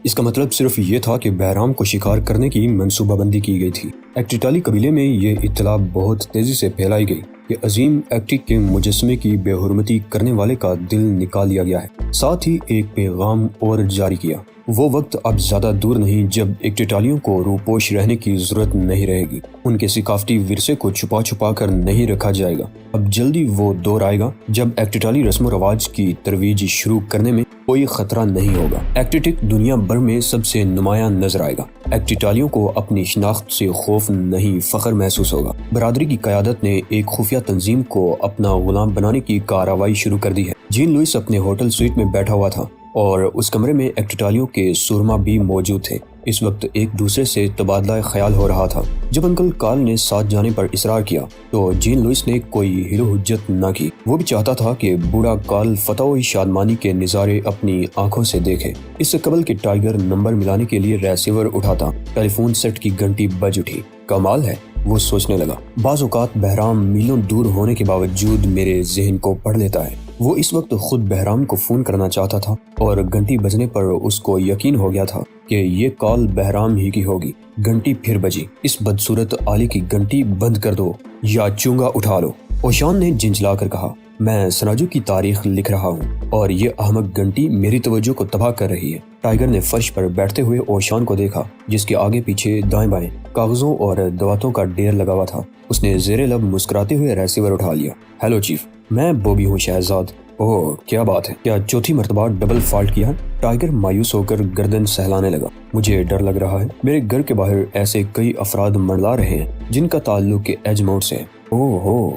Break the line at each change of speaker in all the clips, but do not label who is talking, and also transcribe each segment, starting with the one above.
اس کا مطلب صرف یہ تھا کہ بہرام کو شکار کرنے کی منصوبہ بندی کی گئی تھی۔ ایکٹیٹالی قبیلے میں یہ اطلاع بہت تیزی سے پھیلائی گئی کہ عظیم ایکٹک کے مجسمے کی بے حرمتی کرنے والے کا دل نکال لیا گیا ہے۔ ساتھ ہی ایک پیغام اور جاری کیا، وہ وقت اب زیادہ دور نہیں جب ایکٹیٹالیوں کو روپوش رہنے کی ضرورت نہیں رہے گی۔ ان کے ثقافتی ورثے کو چھپا چھپا کر نہیں رکھا جائے گا۔ اب جلدی وہ دور آئے گا جب ایکٹیٹالی رسم و رواج کی ترویج شروع کرنے میں کوئی خطرہ نہیں ہوگا۔ ایکٹیٹک دنیا بھر میں سب سے نمایاں نظر آئے گا۔ ایکٹیٹالیوں کو اپنی شناخت سے خوف نہیں، فخر محسوس ہوگا۔ برادری کی قیادت نے ایک خفیہ تنظیم کو اپنا غلام بنانے کی کارروائی شروع کر دی ہے۔ جین لوئس اپنے ہوٹل سویٹ میں بیٹھا ہوا تھا اور اس کمرے میں ایکٹیٹالیوں کے سورما بھی موجود تھے۔ اس وقت ایک دوسرے سے تبادلہ خیال ہو رہا تھا۔ جب انکل کارل نے ساتھ جانے پر اصرار کیا تو جین لوئس نے کوئی ہیلو حجت نہ کی۔ وہ بھی چاہتا تھا کہ بوڑھا کارل فتح و شادمانی کے نظارے اپنی آنکھوں سے دیکھے۔ اس سے قبل کہ ٹائیگر نمبر ملانے کے لیے ریسیور اٹھاتا، ٹیلی فون سیٹ کی گھنٹی بج اٹھی۔ کمال ہے، وہ سوچنے لگا، بعض اوقات بہرام میلوں دور ہونے کے باوجود میرے ذہن کو پڑھ لیتا ہے۔ وہ اس وقت خود بہرام کو فون کرنا چاہتا تھا اور گھنٹی بجنے پر اس کو یقین ہو گیا تھا کہ یہ کال بہرام ہی کی ہوگی۔ گھنٹی پھر بجی۔ اس بدصورت آلی کی گھنٹی بند کر دو یا چونگا اٹھا لو، اوشان نے جھنجھلا کر کہا۔ میں سراجو کی تاریخ لکھ رہا ہوں اور یہ احمق گھنٹی میری توجہ کو تباہ کر رہی ہے۔ ٹائیگر نے فرش پر بیٹھتے ہوئے اوشان کو دیکھا جس کے آگے پیچھے دائیں بائیں کاغذوں اور دواتوں کا ڈھیر لگا ہوا تھا۔ اس نے زیر لب مسکراتے ہوئے ریسیور اٹھا لیا۔ ہیلو چیف، میں بوبی ہوں شہزاد۔ اوہ، کیا بات ہے، کیا چوتھی مرتبہ ڈبل فالٹ کیا؟ ٹائیگر مایوس ہو کر گردن سہلانے لگا۔ مجھے ڈر لگ رہا ہے، میرے گھر کے باہر ایسے کئی افراد منڈلا رہے ہیں جن کا تعلق ایجماؤنٹ سے ہے۔ اوہ ہو،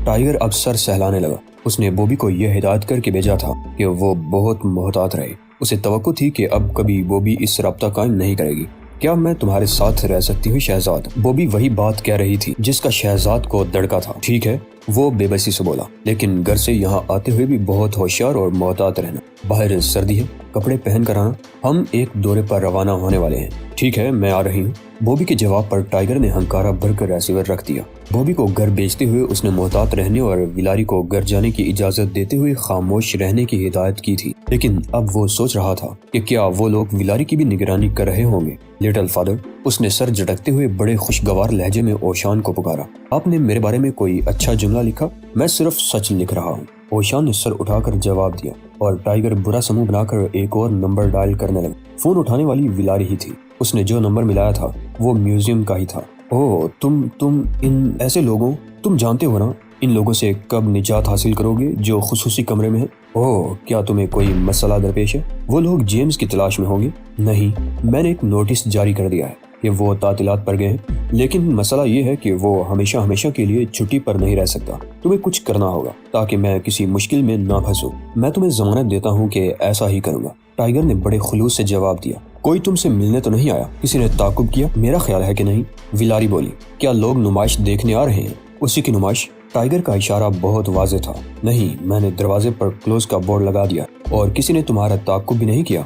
ٹائیگر اب سر سہلانے لگا۔ اس نے بوبی کو یہ ہدایت کر کے بھیجا تھا کہ وہ بہت محتاط رہے۔ اسے توقع تھی کہ اب کبھی بوبی اس رابطہ قائم نہیں کرے گی۔ کیا میں تمہارے ساتھ رہ سکتی ہوں شہزاد؟ بوبی وہی بات کہہ رہی تھی جس کا شہزاد کو دڑکا تھا۔ ٹھیک ہے، وہ بے بسی سے بولا، لیکن گھر سے یہاں آتے ہوئے بھی بہت ہوشیار اور محتاط رہنا۔ باہر سردی ہے، کپڑے پہن کر آنا، ہم ایک دورے پر روانہ ہونے والے ہیں۔ ٹھیک ہے، میں آ رہی ہوں۔ بوبی کے جواب پر ٹائیگر نے ہنکارہ بھر کر ریسیور رکھ دیا۔ بوبی کو گھر بیچتے ہوئے اس نے محتاط رہنے اور ویلاری کو گھر جانے کی اجازت دیتے ہوئے خاموش رہنے کی ہدایت کی تھی، لیکن اب وہ سوچ رہا تھا کہ کیا وہ لوگ ویلاری کی بھی نگرانی کر رہے ہوں گے۔ لٹل فادر، اس نے سر جھٹکتے ہوئے بڑے خوشگوار لہجے میں اوشان کو پکارا۔ آپ نے میرے بارے میں کوئی اچھا جملہ لکھا؟ میں صرف سچ لکھ رہا ہوں، اوشان نے سر اٹھا کر جواب دیا، اور ٹائیگر برا سمو بنا کر ایک اور نمبر ڈائل کرنے لگا۔ فون اٹھانے والی ویلاری ہی تھی۔ اس نے جو نمبر ملایا تھا وہ میوزیم کا ہی تھا۔ اوہ، تم ان ایسے لوگوں، تم جانتے ہو نا ان لوگوں سے کب نجات حاصل کرو گے جو خصوصی کمرے میں ہیں؟ اوہ، کیا تمہیں کوئی مسئلہ درپیش ہے؟ وہ لوگ جیمز کی تلاش میں ہوں گے؟ نہیں، میں نے ایک نوٹس جاری کر دیا ہے کہ وہ تعطیلات پر گئے ہیں، لیکن مسئلہ یہ ہے کہ وہ ہمیشہ کے لیے چھٹی پر نہیں رہ سکتا۔ تمہیں کچھ کرنا ہوگا تاکہ میں کسی مشکل میں نہ پھنسوں۔ میں تمہیں ضمانت دیتا ہوں کہ ایسا ہی کروں گا۔ ٹائیگر نے بڑے خلوص سے جواب دیا۔ کوئی تم سے ملنے تو نہیں آیا؟ کسی نے تعاقب کیا؟ میرا خیال ہے کہ نہیں، ویلاری بولی۔ کیا لوگ نمائش دیکھنے آ رہے ہیں؟ اسی کی نمائش؟ ٹائیگر کا اشارہ بہت واضح تھا۔ نہیں، میں نے دروازے پر کلوز کا بورڈ لگا دیا اور کسی نے تمہارا تعاقب بھی نہیں کیا۔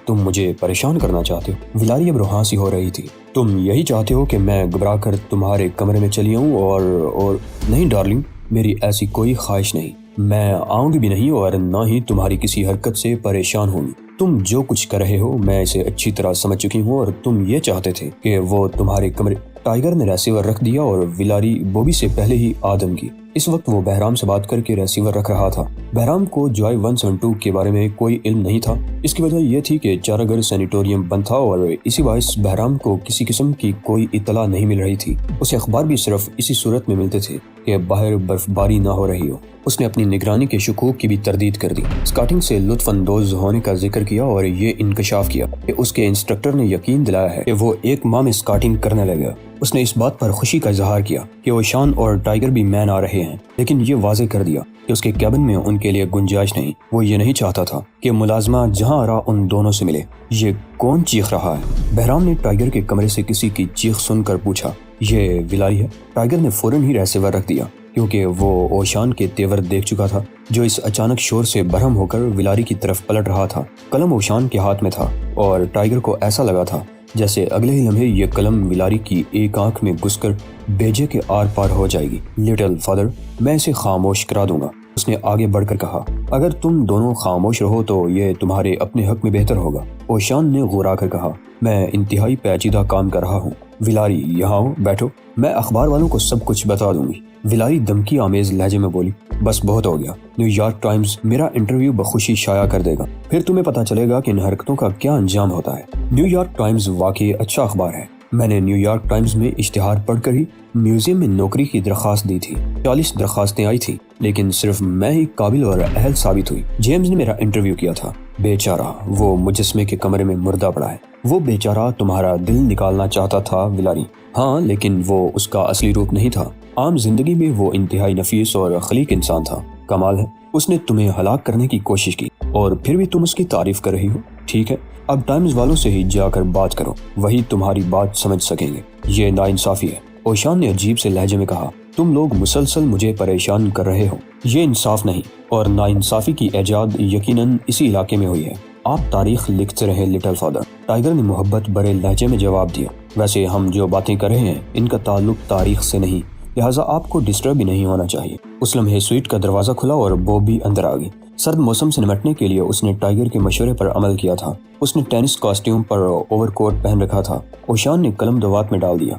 تم مجھے پریشان کرنا چاہتے ہو؟ ویلاری اب روحاں سی ہو رہی تھی۔ تم یہی چاہتے ہو کہ میں گھبرا کر تمہارے کمرے میں چلی آؤں اور نہیں ڈارلنگ، میری ایسی کوئی خواہش نہیں۔ میں آؤں گی بھی نہیں اور نہ ہی تمہاری کسی حرکت سے پریشان ہوں گی۔ تم جو کچھ کر رہے ہو میں اسے اچھی طرح سمجھ چکی ہوں اور تم یہ چاہتے تھے کہ وہ تمہارے کمرے۔ ٹائیگر نے ریسیور رکھ دیا اور ویلاری بوبی سے پہلے ہی آدم کی۔ اس وقت وہ بہرام سے بات کر کے ریسیور رکھ رہا تھا۔ بہرام کو جوائے 172 کے بارے میں کوئی علم نہیں تھا۔ اس کی وجہ یہ تھی کہ چارہ گھر سینیٹوریم بند تھا اور اسی باعث بہرام کو کسی قسم کی کوئی اطلاع نہیں مل رہی تھی۔ اسے اخبار بھی صرف اسی صورت میں ملتے تھے کہ باہر برف باری نہ ہو رہی ہو۔ اس نے اپنی نگرانی کے شکوک کی بھی تردید کر دی۔ اسکاٹنگ سے لطف اندوز ہونے کا ذکر کیا اور یہ انکشاف کیا کہ اس کے انسٹرکٹر نے یقین دلایا ہے کہ وہ 1 ماہ میں اسکاٹنگ کرنے لگے گا۔ اس نے اس بات پر خوشی کا اظہار کیا کہ اوشان اور ٹائیگر بھی مین آ رہے ہیں، لیکن یہ واضح کر دیا کہ اس کے کیبن میں ان کے لیے گنجائش نہیں۔ وہ یہ نہیں چاہتا تھا کہ ملازمہ جہاں آ رہا ان دونوں سے ملے۔ یہ کون چیخ رہا ہے؟ بہرام نے ٹائیگر کے کمرے سے کسی کی چیخ سن کر پوچھا۔ یہ ویلاری ہے۔ ٹائیگر نے فوراً ہی ریسیور رکھ دیا کیونکہ وہ اوشان کے تیور دیکھ چکا تھا جو اس اچانک شور سے برہم ہو کر ویلاری کی طرف پلٹ رہا تھا۔ قلم اوشان کے ہاتھ میں تھا اور ٹائیگر کو ایسا لگا تھا جیسے اگلے ہی لمحے یہ قلم ویلاری کی ایک آنکھ میں گھس کر بھیجے کے آر پار ہو جائے گی۔ لٹل فادر، میں اسے خاموش کرا دوں گا۔ اس اس نے آگے بڑھ کر کہا، اگر تم دونوں خاموش رہو تو یہ تمہارے اپنے حق میں بہتر ہوگا۔ اوشان نے غورا کر کہا، میں انتہائی پیچیدہ کام کر رہا ہوں۔ ویلاری یہاں آؤ، بیٹھو، میں اخبار والوں کو سب کچھ بتا دوں گی۔ ویلاری دھمکی آمیز لہجے میں بولی، بس بہت ہو گیا، نیو یارک ٹائمز میرا انٹرویو بخوشی شائع کر دے گا، پھر تمہیں پتہ چلے گا کہ ان حرکتوں کا کیا انجام ہوتا ہے۔ نیو یارک ٹائمز واقعی اچھا اخبار ہے، میں نے نیو یارک ٹائمز میں اشتہار پڑھ کر ہی میوزیم میں نوکری کی درخواست دی تھی۔ 40 درخواستیں آئی تھیں، لیکن صرف میں ہی قابل اور اہل ثابت ہوئی۔ جیمز نے میرا انٹرویو کیا تھا، بیچارہ وہ مجسمے کے کمرے میں مردہ پڑا ہے۔ وہ بیچارہ تمہارا دل نکالنا چاہتا تھا ویلاری، ہاں، لیکن وہ اس کا اصلی روپ نہیں تھا۔ عام زندگی میں وہ انتہائی نفیس اور خلیق انسان تھا۔ کمال ہے، اس نے تمہیں ہلاک کرنے کی کوشش کی اور پھر بھی تم اس کی تعریف کر رہی ہو۔ ٹھیک ہے، اب ٹائمز والوں سے ہی جا کر بات کرو، وہی تمہاری بات سمجھ سکیں گے۔ یہ ناانصافی ہے، اوشان نے عجیب سے لہجے میں کہا، تم لوگ مسلسل مجھے پریشان کر رہے ہو، یہ انصاف نہیں، اور ناانصافی کی ایجاد یقیناً اسی علاقے میں ہوئی ہے۔ آپ تاریخ لکھتے رہے لٹل فادر، ٹائیگر نے محبت بھرے لہجے میں جواب دیا۔ ویسے ہم جو باتیں کر رہے ہیں ان کا تعلق تاریخ سے نہیں، لہٰذا آپ کو ڈسٹرب بھی نہیں ہونا چاہیے۔ اس لمحے سویٹ کا دروازہ کھلا اور بوب بھی اندر آ گئی۔ سرد موسم سے نمٹنے کے لیے اس نے ٹائیگر کے مشورے پر عمل کیا تھا۔ اس نے ٹینس کاسٹیوم پر اوور کوٹ پہن رکھا تھا۔ اوشان نے قلم دوات میں ڈال دیا۔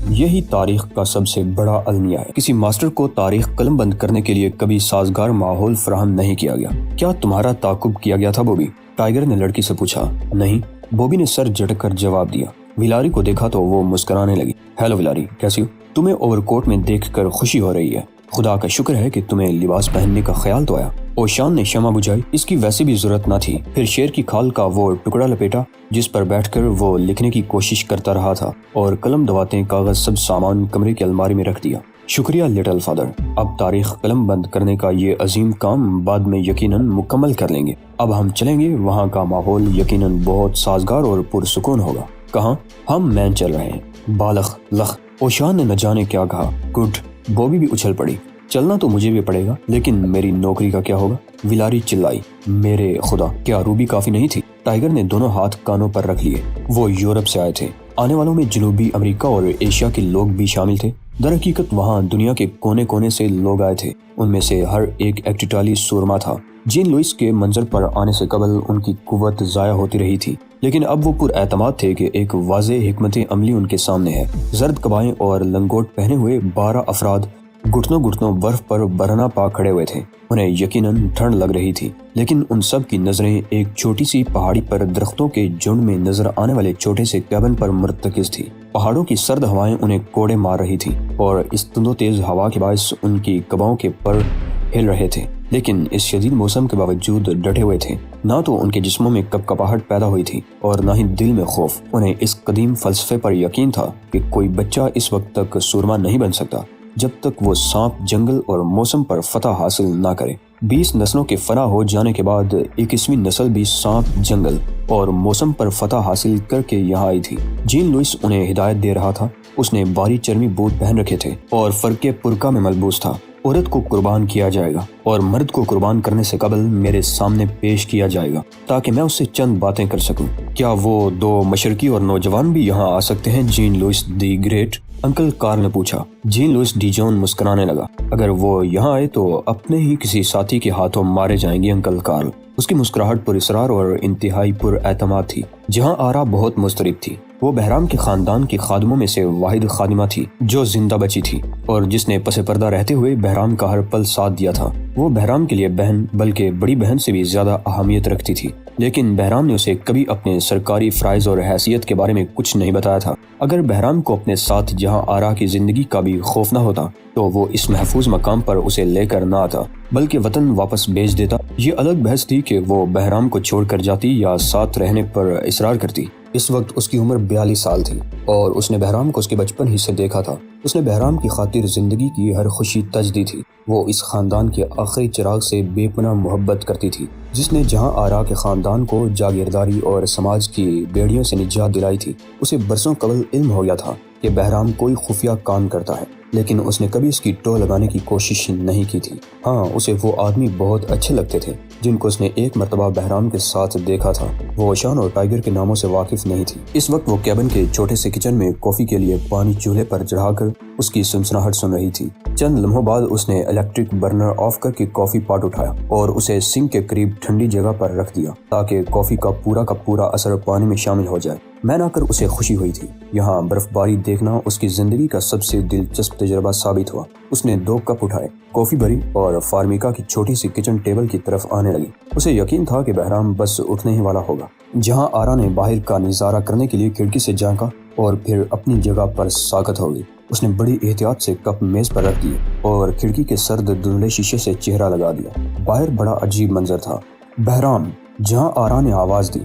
یہی تاریخ کا سب سے بڑا المیہ ہے۔ کسی ماسٹر کو تاریخ قلم بند کرنے کے لیے کبھی سازگار ماحول فراہم نہیں کیا گیا۔ کیا تمہارا تعاقب کیا گیا تھا بوبی؟ ٹائیگر نے لڑکی سے پوچھا۔ نہیں، بوبی نے سر جھٹک کر جواب دیا۔ ویلاری کو دیکھا تو وہ مسکرانے لگی۔ ہیلو ویلاری، کیسی ہو؟ تمہیں اوور کوٹ میں دیکھ کر خوشی ہو رہی ہے، خدا کا شکر ہے کہ تمہیں لباس پہننے کا خیال تو آیا۔ اوشان نے شمع بجھائی، اس کی ویسے بھی ضرورت نہ تھی۔ پھر شیر کی کھال کا وہ ٹکڑا لپیٹا جس پر بیٹھ کر وہ لکھنے کی کوشش کرتا رہا تھا، اور قلم دواتیں کاغذ سب سامان کمرے کی الماری میں رکھ دیا۔ شکریہ لٹل فادر، اب تاریخ قلم بند کرنے کا یہ عظیم کام بعد میں یقیناً مکمل کر لیں گے۔ اب ہم چلیں گے، وہاں کا ماحول یقیناً بہت سازگار اور پرسکون ہوگا۔ کہاں؟ ہم مین چل رہے ہیں۔ بالغ لخ، اوشان نے نہ جانے کیا کہا۔ گڈ، بوبی بھی اچھل پڑی۔ چلنا تو مجھے بھی پڑے گا، لیکن میری نوکری کا کیا ہوگا؟ ویلاری چلائی۔ میرے خدا، کیا روبی کافی نہیں تھی؟ ٹائیگر نے دونوں ہاتھ کانوں پر رکھ لیے۔ وہ یورپ سے آئے تھے، آنے والوں میں جنوبی امریکہ اور ایشیا کے لوگ بھی شامل تھے۔ در حقیقت وہاں دنیا کے کونے کونے سے لوگ آئے تھے، ان میں سے ہر ایک ایکٹیٹالی سورما تھا۔ جین لوئس کے منظر پر آنے سے قبل ان کی قوت ضائع ہوتی رہی تھی، لیکن اب وہ پر اعتماد تھے کہ ایک واضح حکمت عملی ان کے سامنے ہے۔ زرد قبائیں اور لنگوٹ پہنے ہوئے 12 افراد گھٹنوں برف پر برہنہ پا کھڑے ہوئے تھے۔ انہیں یقیناً ٹھنڈ لگ رہی تھی، لیکن ان سب کی نظریں ایک چھوٹی سی پہاڑی پر درختوں کے جھنڈ میں نظر آنے والے چھوٹے سے کیبن پر مرتکز تھی۔ پہاڑوں کی سرد ہوائیں انہیں کوڑے مار رہی تھی، اور اس تند و تیز ہوا کے باعث ان کی قباؤں کے پر ہل رہے تھے، لیکن اس شدید موسم کے باوجود ڈٹے ہوئے تھے۔ نہ تو ان کے جسموں میں کپکپاہٹ پیدا ہوئی تھی اور نہ ہی دل میں خوف۔ انہیں اس قدیم فلسفے پر یقین تھا کہ کوئی بچہ اس وقت تک سورما نہیں بن سکتا جب تک وہ سانپ جنگل اور موسم پر فتح حاصل نہ کرے۔ 20 نسلوں کے فنا ہو جانے کے بعد 21ویں نسل بھی سانپ جنگل اور موسم پر فتح حاصل کر کے یہاں آئی تھی۔ جین لوئس انہیں ہدایت دے رہا تھا۔ اس نے باری چرمی بوٹ پہن رکھے تھے اور فرقے پرکا میں ملبوس تھا۔ عورت کو قربان کیا جائے گا اور مرد کو قربان کرنے سے قبل میرے سامنے پیش کیا جائے گا تاکہ میں اس سے چند باتیں کر سکوں۔ کیا وہ 2 مشرقی اور نوجوان بھی یہاں آ سکتے ہیں Jean Louis the great? Uncle Carl نے پوچھا۔ جین لوئس ڈی جون مسکرانے لگا۔ اگر وہ یہاں آئے تو اپنے ہی کسی ساتھی کے ہاتھوں مارے جائیں گے انکل کارل۔ اس کی مسکراہٹ پر اصرار اور انتہائی پر اعتماد تھی۔ جہاں آرا بہت مضطرب تھی۔ وہ بہرام کے خاندان کی خادموں میں سے واحد خادمہ تھی جو زندہ بچی تھی اور جس نے پس پردہ رہتے ہوئے بہرام کا ہر پل ساتھ دیا تھا۔ وہ بہرام کے لیے بہن بلکہ بڑی بہن سے بھی زیادہ اہمیت رکھتی تھی، لیکن بہرام نے اسے کبھی اپنے سرکاری فرائض اور حیثیت کے بارے میں کچھ نہیں بتایا تھا۔ اگر بہرام کو اپنے ساتھ جہاں آرا کی زندگی کا بھی خوف نہ ہوتا تو وہ اس محفوظ مقام پر اسے لے کر نہ آتا بلکہ وطن واپس بھیج دیتا۔ یہ الگ بحث تھی کہ وہ بہرام کو چھوڑ کر جاتی یا ساتھ رہنے پر اصرار کرتی۔ اس وقت اس کی عمر 42 سال تھی اور اس نے بہرام کو اس کے بچپن ہی سے دیکھا تھا۔ اس نے بہرام کی خاطر زندگی کی ہر خوشی تج دی تھی۔ وہ اس خاندان کے آخری چراغ سے بے پناہ محبت کرتی تھی جس نے جہاں آرا کے خاندان کو جاگیرداری اور سماج کی بیڑیوں سے نجات دلائی تھی۔ اسے برسوں قبل علم ہو گیا تھا کہ بہرام کوئی خفیہ کام کرتا ہے لیکن اس نے کبھی اس کی ٹو لگانے کی کوشش نہیں کی تھی۔ ہاں، اسے وہ آدمی بہت اچھے لگتے تھے جن کو اس نے ایک مرتبہ بہرام کے ساتھ دیکھا تھا۔ وہ اوشان اور ٹائیگر کے ناموں سے واقف نہیں تھی۔ اس وقت وہ کیبن کے چھوٹے سے کچن میں کافی کے لیے پانی چولہے پر چڑھا کر اس کی سنسناہٹ سن رہی تھی۔ چند لمحوں بعد اس نے الیکٹرک برنر آف کر کے کافی پاٹ اٹھایا اور اسے سنک کے قریب ٹھنڈی جگہ پر رکھ دیا تاکہ کافی کا پورا اثر پانی میں شامل ہو جائے۔ میں نہ کر اسے خوشی ہوئی تھی۔ یہاں برف باری دیکھنا اس کی زندگی کا سب سے دلچسپ تجربہ ثابت ہوا۔ اس نے 2 کپ اٹھائے، کافی بھری اور فارمیکا کی چھوٹی سی کچن ٹیبل کی طرف آنے لگی۔ اسے یقین تھا کہ بہرام بس اٹھنے ہی والا ہوگا۔ جہاں آرا نے باہر کا نظارہ کرنے کے لیے کھڑکی سے جھانکا اور پھر اپنی جگہ پر ساکت ہو گئی۔ اس نے بڑی احتیاط سے کپ میز پر رکھ دیے اور کھڑکی کے سرد دھندلے شیشے سے چہرہ لگا دیا۔ باہر بڑا عجیب منظر تھا۔ بہرام! جہاں آرا نے آواز دی۔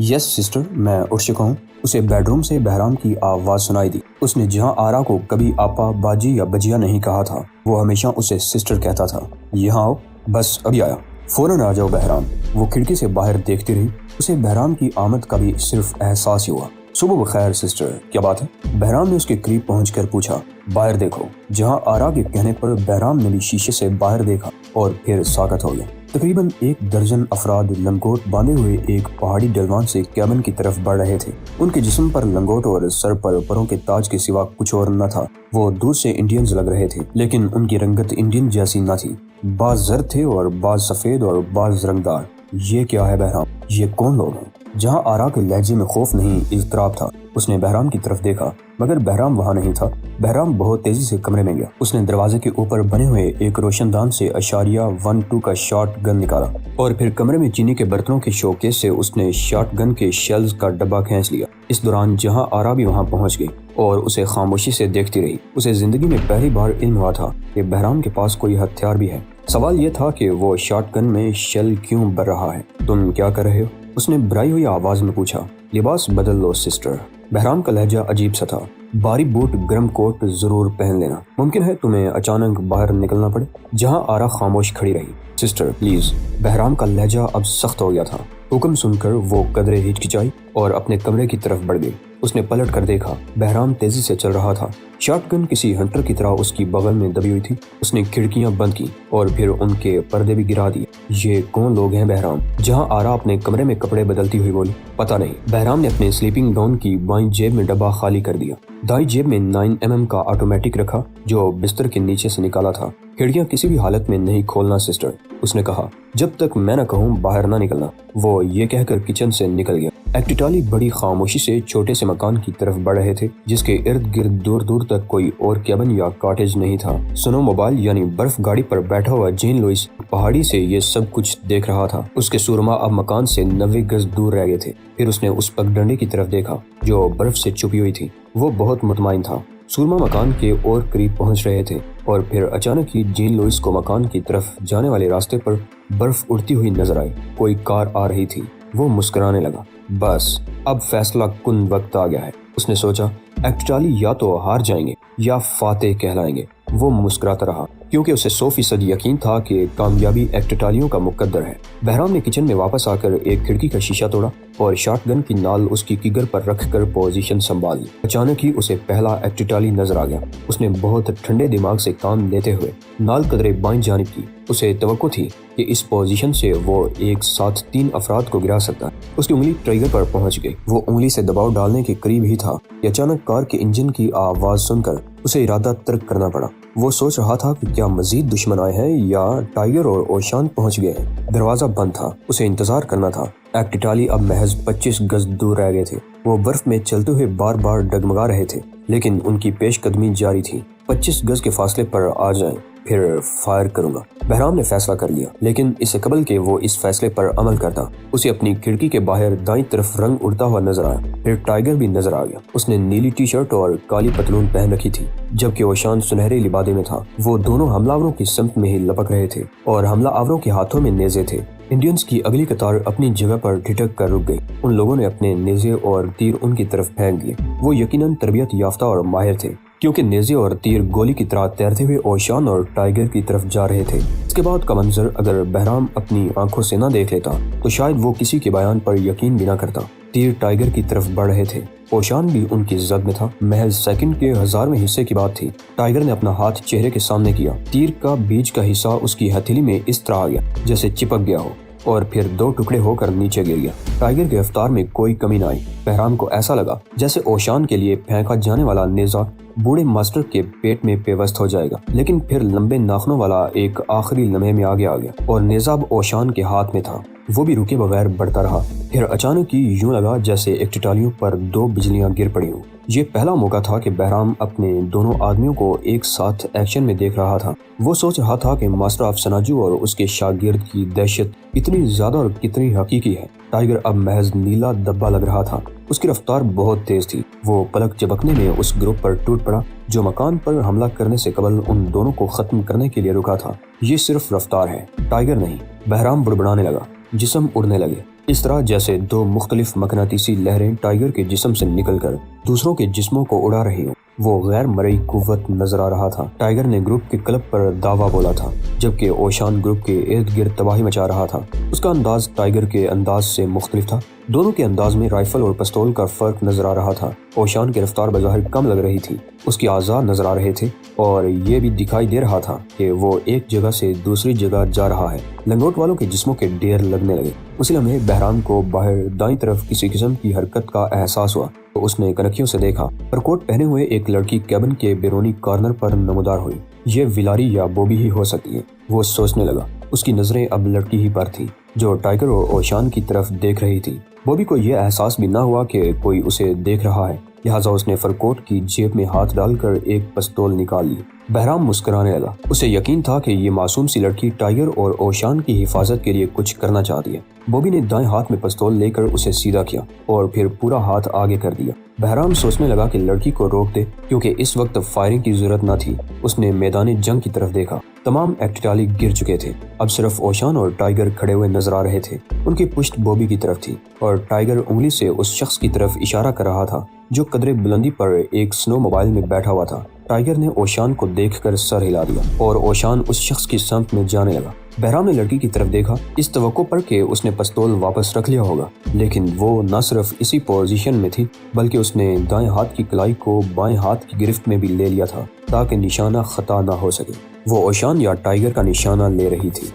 یس سسٹر، میں اٹھ چکا ہوں۔ اسے بیڈ روم سے بہرام کی آواز سنائی دی۔ اس نے جہاں آرا کو کبھی آپا، باجی یا بجیا نہیں کہا تھا، وہ ہمیشہ اسے سسٹر کہتا تھا۔ یہاں آؤ، بس ابھی آیا، فوراً آ جاؤ بہرام۔ وہ کھڑکی سے باہر دیکھتی رہی۔ اسے بہرام کی آمد کا بھی صرف احساس ہی ہوا۔ صبح بخیر سسٹر، کیا بات ہے؟ بہرام نے اس کے قریب پہنچ کر پوچھا۔ باہر دیکھو۔ جہاں آرا کے کہنے پر بہرام نے بھی شیشے سے باہر دیکھا اور پھر ساکت ہو گیا۔ تقریباً 1 درجن افراد لنگوٹ باندھے ہوئے ایک پہاڑی ڈلوان سے کیبن کی طرف بڑھ رہے تھے۔ ان کے جسم پر لنگوٹ اور سر پر پروں کے تاج کے سوا کچھ اور نہ تھا۔ وہ دور سے انڈینز لگ رہے تھے، لیکن ان کی رنگت انڈین جیسی نہ تھی۔ بعض زرد تھے اور بعض سفید اور بعض رنگدار۔ یہ کیا ہے بہرام؟ یہ کون لوگ ہیں؟ جہاں آرا کے لہجے میں خوف نہیں، اضطراب تھا۔ اس نے بہرام کی طرف دیکھا مگر بہرام وہاں نہیں تھا۔ بہرام بہت تیزی سے کمرے میں گیا۔ اس نے دروازے کے اوپر بنے ہوئے ایک روشن دان سے اشاریہ 12 کا شاٹ گن نکالا اور پھر کمرے میں چینی کے برتنوں کے شوکیس سے اس نے شاٹ گن کے شیلز کا ڈبہ کھینچ لیا۔ اس دوران جہاں آرا بھی وہاں پہنچ گئی اور اسے خاموشی سے دیکھتی رہی۔ اسے زندگی میں پہلی بار علم ہوا تھا کہ بہرام کے پاس کوئی ہتھیار بھی ہے۔ سوال یہ تھا کہ وہ شاٹ گن میں شیل کیوں بھر رہا ہے۔ تم کیا کر رہے ہو؟ اس نے بھرائی ہوئی آواز میں پوچھا۔ لباس بدل لو سسٹر۔ بہرام کا لہجہ عجیب سا تھا۔ بھاری بوٹ، گرم کوٹ ضرور پہن لینا۔ ممکن ہے تمہیں اچانک باہر نکلنا پڑے۔ جہاں آرا خاموش کھڑی رہی۔ Sister please. بہرام کا لہجہ اب سخت ہو گیا تھا۔ حکم سن کر وہ قدرے ہچکچائی اور اپنے کمرے کی طرف بڑھ گئی۔ اس نے پلٹ کر دیکھا، بہرام تیزی سے چل رہا تھا۔ شاٹ گن کسی ہنٹر کی طرح اس کی بغل میں دبی ہوئی تھی۔ اس نے کھڑکیاں بند کی اور پھر ان کے پردے بھی گرا دیے۔ یہ کون لوگ ہیں بہرام؟ جہاں آرا اپنے کمرے میں کپڑے بدلتی ہوئی بولی۔ پتہ نہیں۔ بہرام نے اپنے سلیپنگ گاؤن کی بائیں جیب میں ڈبہ خالی کر دیا۔ دائیں جیب میں 9mm کا آٹومیٹک رکھا جو بستر کے نیچے سے نکالا تھا۔ کھڑکیاں کسی بھی حالت میں نہیں کھولنا سسٹر، اس نے کہا۔ جب تک میں نہ کہوں باہر نہ نکلنا۔ وہ یہ کہہ کر کچن سے نکل گیا۔ ایکٹیٹالی بڑی خاموشی سے چھوٹے سے مکان کی طرف بڑھ رہے تھے جس کے ارد گرد دور دور تک کوئی اور کیبن یا کاٹیج نہیں تھا۔ سنو موبائل یعنی برف گاڑی پر بیٹھا ہوا جین لوئس پہاڑی سے یہ سب کچھ دیکھ رہا تھا۔ اس کے سورما اب مکان سے 90 گز دور رہ گئے تھے۔ پھر اس نے اس پگڈنڈی کی طرف دیکھا جو برف سے چھپی ہوئی تھی۔ وہ بہت مطمئن تھا۔ سورما مکان کے اور قریب پہنچ رہے تھے اور پھر اچانک ہی جین لوئس کو مکان کی طرف جانے والے راستے پر برف اڑتی ہوئی نظر آئی۔ کوئی کار آ رہی تھی۔ وہ مسکرانے لگا۔ بس اب فیصلہ کن وقت آ گیا ہے، اس نے سوچا۔ ایکٹیٹالی یا تو ہار جائیں گے یا فاتح کہلائیں گے۔ وہ مسکراتا رہا کیونکہ اسے 100% یقین تھا کہ کامیابی ایکٹیٹالیوں کا مقدر ہے۔ بہرام نے کچن میں واپس آ کر ایک کھڑکی کا شیشہ توڑا اور شاٹ گن کی نال اس کی کگر پر رکھ کر پوزیشن سنبھال لی۔ اچانک ہی اسے پہلا ایکٹیٹالی نظر آ گیا۔ اس نے بہت ٹھنڈے دماغ سے کام لیتے ہوئے نال قدرے بائیں جانب کی۔ اسے توقع تھی کہ اس پوزیشن سے وہ ایک ساتھ 3 افراد کو گرا سکتا ہے۔ اس کی انگلی ٹریگر پر پہنچ گئی۔ وہ انگلی سے دباؤ ڈالنے کے قریب ہی تھا کہ اچانک کار کے انجن کی آواز سن کر اسے ارادہ ترک کرنا پڑا۔ وہ سوچ رہا تھا کہ کیا مزید دشمن آئے ہیں یا ٹائیگر اور اوشان پہنچ گئے ہیں۔ دروازہ بند تھا۔ اسے انتظار کرنا تھا۔ ایکٹیٹالی اب محض 25 گز دور رہ گئے تھے۔ وہ برف میں چلتے ہوئے بار بار ڈگمگا رہے تھے لیکن ان کی پیش قدمی جاری تھی۔ 25 گز کے فاصلے پر آ جائیں پھر فائر کروں گا، بہرام نے فیصلہ کر لیا۔ لیکن اس سے قبل کہ وہ اس فیصلے پر عمل کرتا، اسے اپنی کھڑکی کے باہر دائیں طرف رنگ اڑتا ہوا نظر آیا۔ پھر ٹائیگر بھی نظر آ گیا۔ اس نے نیلی ٹی شرٹ اور کالی پتلون پہن رکھی تھی جبکہ اوشان سنہرے لبادے میں تھا۔ وہ دونوں حملہ آوروں کی سمت میں ہی لپک رہے تھے اور حملہ آوروں کے ہاتھوں میں نیزے تھے۔ انڈینز کی اگلی قطار اپنی جگہ پر ٹھٹک کر رک گئی۔ ان لوگوں نے اپنے نیزے اور تیر ان کی طرف پھینک دیے۔ وہ یقیناً تربیت یافتہ اور ماہر تھے کیونکہ نیزے اور تیر گولی کی طرح تیرتے ہوئے اوشان اور ٹائیگر کی طرف جا رہے تھے۔ اس کے بعد کا منظر اگر بہرام اپنی آنکھوں سے نہ دیکھ لیتا تو شاید وہ کسی کے بیان پر یقین بھی نہ کرتا۔ تیر ٹائیگر کی طرف بڑھ رہے تھے۔ اوشان بھی ان کی زد میں تھا۔ محض سیکنڈ کے 1000ویں حصے کی بات تھی۔ ٹائیگر نے اپنا ہاتھ چہرے کے سامنے کیا۔ تیر کا بیچ کا حصہ اس کی ہتھیلی میں اس طرح آ گیا جیسے چپک گیا ہو اور پھر 2 ٹکڑے ہو کر نیچے گر گیا۔ ٹائیگر کے رفتار میں کوئی کمی نہ آئی۔ بہرام کو ایسا لگا جیسے اوشان کے لیے پھینکا جانے والا نیزہ بوڑھے ماسٹر کے پیٹ میں پیوست ہو جائے گا، لیکن پھر لمبے ناخنوں والا ایک آخری لمحے میں آگے آ گیا اور نیزہ اب اوشان کے ہاتھ میں تھا۔ وہ بھی رکے بغیر بڑھتا رہا۔ پھر اچانک ہی یوں لگا جیسے ایک ٹٹالیوں پر 2 بجلیاں گر پڑی ہوں۔ یہ پہلا موقع تھا کہ بہرام اپنے دونوں آدمیوں کو ایک ساتھ ایکشن میں دیکھ رہا تھا۔ وہ سوچ رہا تھا کہ ماسٹر آف سناجو اور اس کے شاگرد کی دہشت کتنی زیادہ اور کتنی حقیقی ہے۔ ٹائیگر اب محض نیلا دبا لگ رہا تھا۔ اس کی رفتار بہت تیز تھی۔ وہ پلک جھپکنے میں اس گروپ پر ٹوٹ پڑا جو مکان پر حملہ کرنے سے قبل ان دونوں کو ختم کرنے کے لیے رکا تھا۔ یہ صرف رفتار ہے، ٹائیگر نہیں۔ بہرام بڑبڑانے لگا۔ جسم اڑنے لگے، اس طرح جیسے 2 مختلف مقناطیسی لہریں ٹائیگر کے جسم سے نکل کر دوسروں کے جسموں کو اڑا رہی ہوں۔ وہ غیر مرئی قوت نظر آ رہا تھا۔ ٹائیگر نے گروپ کے کلب پر دعویٰ بولا تھا جبکہ اوشان گروپ کے ارد گرد تباہی مچا رہا تھا۔ اس کا انداز ٹائیگر کے انداز سے مختلف تھا۔ دونوں کے انداز میں رائفل اور پستول کا فرق نظر آ رہا تھا۔ اوشان کی رفتار بظاہر کم لگ رہی تھی، اس کی اعضاء نظر آ رہے تھے اور یہ بھی دکھائی دے رہا تھا کہ وہ ایک جگہ سے دوسری جگہ جا رہا ہے۔ لنگوٹ والوں کے جسموں کے ڈھیر لگنے لگے۔ اسی لمحے بہرام کو باہر دائیں طرف کسی قسم کی حرکت کا احساس ہوا تو اس نے کنکھیوں سے دیکھا۔ پر کوٹ پہنے ہوئے ایک لڑکی کیبن کے بیرونی کارنر پر نمودار ہوئی۔ یہ ویلاری یا بوبی ہی ہو سکتی ہے، وہ سوچنے لگا۔ اس کی نظریں اب لڑکی ہی پر تھی جو ٹائیگر اور اوشان کی طرف دیکھ رہی تھی۔ بوبی کو یہ احساس بھی نہ ہوا کہ کوئی اسے دیکھ رہا ہے، لہٰذا اس نے فرکوٹ کی جیب میں ہاتھ ڈال کر ایک پستول نکال لی۔ بہرام مسکرانے لگا۔ اسے یقین تھا کہ یہ معصوم سی لڑکی ٹائیگر اور اوشان کی حفاظت کے لیے کچھ کرنا چاہتی ہے۔ بوبی نے دائیں ہاتھ میں پستول لے کر اسے سیدھا کیا اور پھر پورا ہاتھ آگے کر دیا۔ بہرام سوچنے لگا کہ لڑکی کو روک دے کیونکہ اس وقت فائرنگ کی ضرورت نہ تھی۔ اس نے میدان جنگ کی طرف دیکھا۔ تمام ایکٹیٹالی گر چکے تھے، اب صرف اوشان اور ٹائیگر کھڑے ہوئے نظر آ رہے تھے۔ ان کی پشت بوبی کی طرف تھی اور ٹائیگر انگلی سے اس شخص کی طرف اشارہ کر رہا تھا جو قدرے بلندی پر ایک سنو موبائل میں بیٹھا ہوا تھا۔ ٹائیگر نے اوشان کو دیکھ کر سر ہلا دیا اور اوشان اس شخص کی سمت میں جانے لگا۔ بہرام نے لڑکی کی طرف دیکھا اس توقع پر کہ اس نے پستول واپس رکھ لیا ہوگا، لیکن وہ نہ صرف اسی پوزیشن میں تھی بلکہ اس نے دائیں ہاتھ کی کلائی کو بائیں ہاتھ کی گرفت میں بھی لے لیا تھا تاکہ نشانہ خطا نہ ہو سکے۔ وہ اوشان یا ٹائیگر کا نشانہ لے رہی تھی۔